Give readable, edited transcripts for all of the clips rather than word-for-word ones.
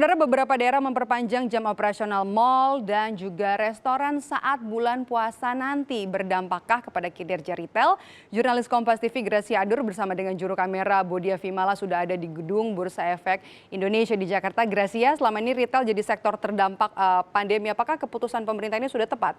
Saudara, beberapa daerah memperpanjang jam operasional mal dan juga restoran saat bulan puasa nanti. Berdampakkah kepada kinerja retail? Jurnalis Kompas TV Gracia Adur bersama dengan juru kamera Bodia Vimala sudah ada di gedung Bursa Efek Indonesia di Jakarta. Gracia, selama ini retail jadi sektor terdampak pandemi. Apakah keputusan pemerintah ini sudah tepat?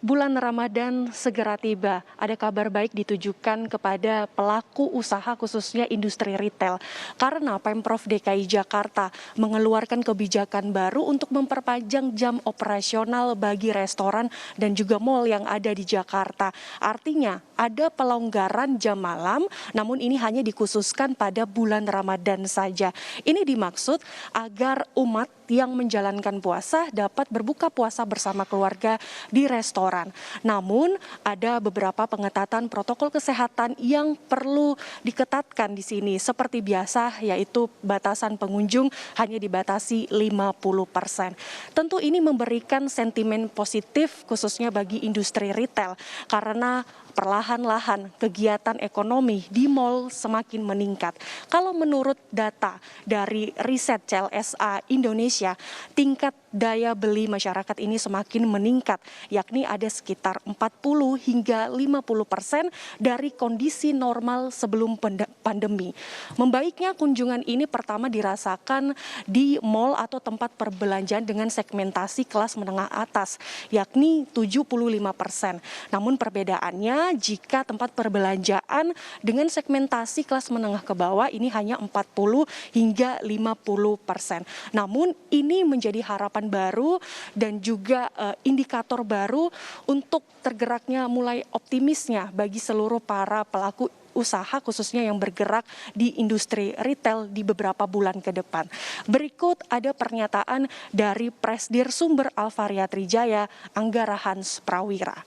Bulan Ramadan segera tiba. Ada kabar baik ditujukan kepada pelaku usaha khususnya industri retail. Karena Pemprov DKI Jakarta mengeluarkan kebijakan baru untuk memperpanjang jam operasional bagi restoran dan juga mal yang ada di Jakarta. Artinya ada pelonggaran jam malam, namun ini hanya dikhususkan pada bulan Ramadan saja. Ini dimaksud agar umat yang menjalankan puasa dapat berbuka puasa bersama keluarga di restoran. Namun ada beberapa pengetatan protokol kesehatan yang perlu diketatkan di sini. Seperti biasa, yaitu batasan pengunjung hanya dibatasi 50%. Tentu ini memberikan sentimen positif khususnya bagi industri retail karena perlahan-lahan kegiatan ekonomi di mal semakin meningkat. Kalau menurut data dari riset CLSA Indonesia, tingkat daya beli masyarakat ini semakin meningkat, yakni ada sekitar 40 hingga 50% dari kondisi normal sebelum pandemi. Membaiknya kunjungan ini pertama dirasakan di mal atau tempat perbelanjaan dengan segmentasi kelas menengah atas, yakni 75%. Namun perbedaannya jika tempat perbelanjaan dengan segmentasi kelas menengah ke bawah ini hanya 40 hingga 50%. Namun ini menjadi harapan baru dan juga indikator baru untuk tergeraknya mulai optimisnya bagi seluruh para pelaku usaha khususnya yang bergerak di industri retail di beberapa bulan ke depan. Berikut ada pernyataan dari Presdir Sumber Alvaria Trijaya, Anggara Hans Prawira.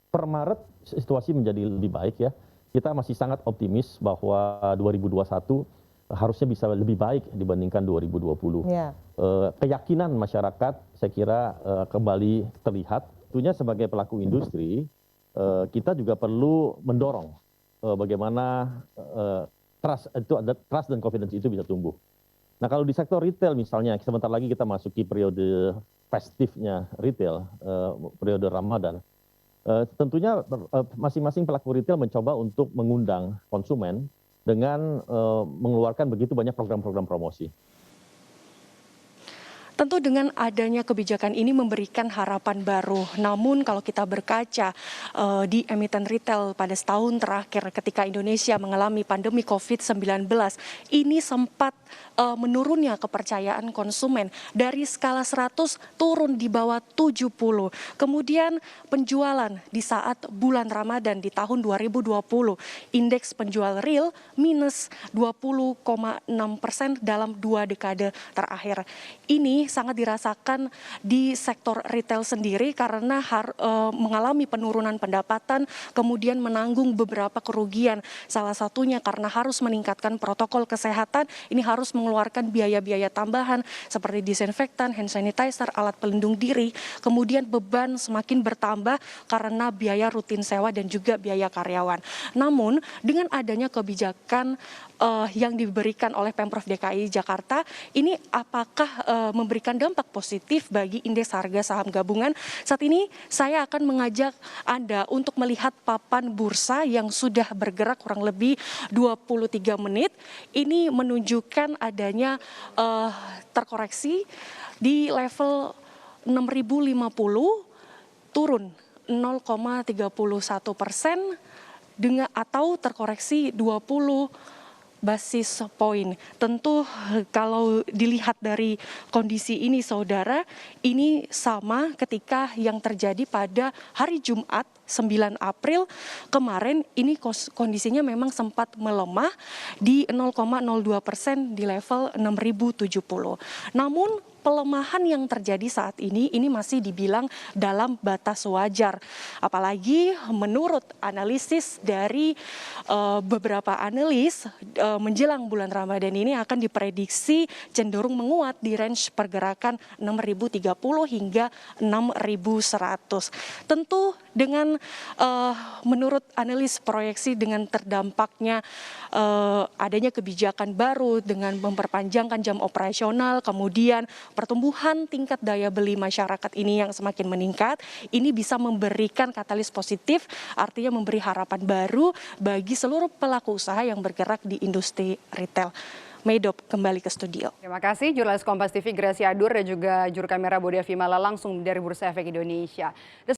Per Maret situasi menjadi lebih baik ya. Kita masih sangat optimis bahwa 2021 harusnya bisa lebih baik dibandingkan 2020. Ya. Keyakinan masyarakat saya kira kembali terlihat. Tentunya sebagai pelaku industri kita juga perlu mendorong bagaimana trust dan confidence itu bisa tumbuh. Nah, kalau di sektor retail misalnya, sebentar lagi kita masuki periode festifnya retail, periode Ramadan. Tentunya masing-masing pelaku retail mencoba untuk mengundang konsumen dengan mengeluarkan begitu banyak program-program promosi. Tentu dengan adanya kebijakan ini memberikan harapan baru. Namun kalau kita berkaca di emiten retail pada setahun terakhir ketika Indonesia mengalami pandemi COVID-19, ini sempat menurunnya kepercayaan konsumen dari skala 100 turun di bawah 70. Kemudian penjualan di saat bulan Ramadan di tahun 2020, indeks penjual real minus 20,6% dalam 2 dekade terakhir. Ini sangat dirasakan di sektor retail sendiri karena mengalami penurunan pendapatan, kemudian menanggung beberapa kerugian. Salah satunya karena harus meningkatkan protokol kesehatan, ini harus mengeluarkan biaya-biaya tambahan seperti disinfektan, hand sanitizer, alat pelindung diri. Kemudian beban semakin bertambah karena biaya rutin sewa dan juga biaya karyawan. Namun dengan adanya kebijakan yang diberikan oleh Pemprov DKI Jakarta, ini apakah memberikan dampak positif bagi indeks harga saham gabungan? Saat ini saya akan mengajak Anda untuk melihat papan bursa yang sudah bergerak kurang lebih 23 menit. Ini menunjukkan adanya terkoreksi di level 6.050, turun 0,31% atau terkoreksi 20 basis poin. Tentu kalau dilihat dari kondisi ini saudara, ini sama ketika yang terjadi pada hari Jumat 9 April kemarin. Ini kondisinya memang sempat melemah di 0,02% di level 6.070. Namun pelemahan yang terjadi saat ini masih dibilang dalam batas wajar. Apalagi menurut analisis dari beberapa analis menjelang bulan Ramadan ini akan diprediksi cenderung menguat di range pergerakan 6.030 hingga 6.100. Tentu dengan menurut analis proyeksi dengan terdampaknya adanya kebijakan baru dengan memperpanjangkan jam operasional, kemudian pertumbuhan tingkat daya beli masyarakat ini yang semakin meningkat, ini bisa memberikan katalis positif, artinya memberi harapan baru bagi seluruh pelaku usaha yang bergerak di industri retail. Medop, kembali ke studio. Terima kasih jurnalis Kompas TV Gracia Adur dan juga juru kamera Bodia Vimala langsung dari Bursa Efek Indonesia.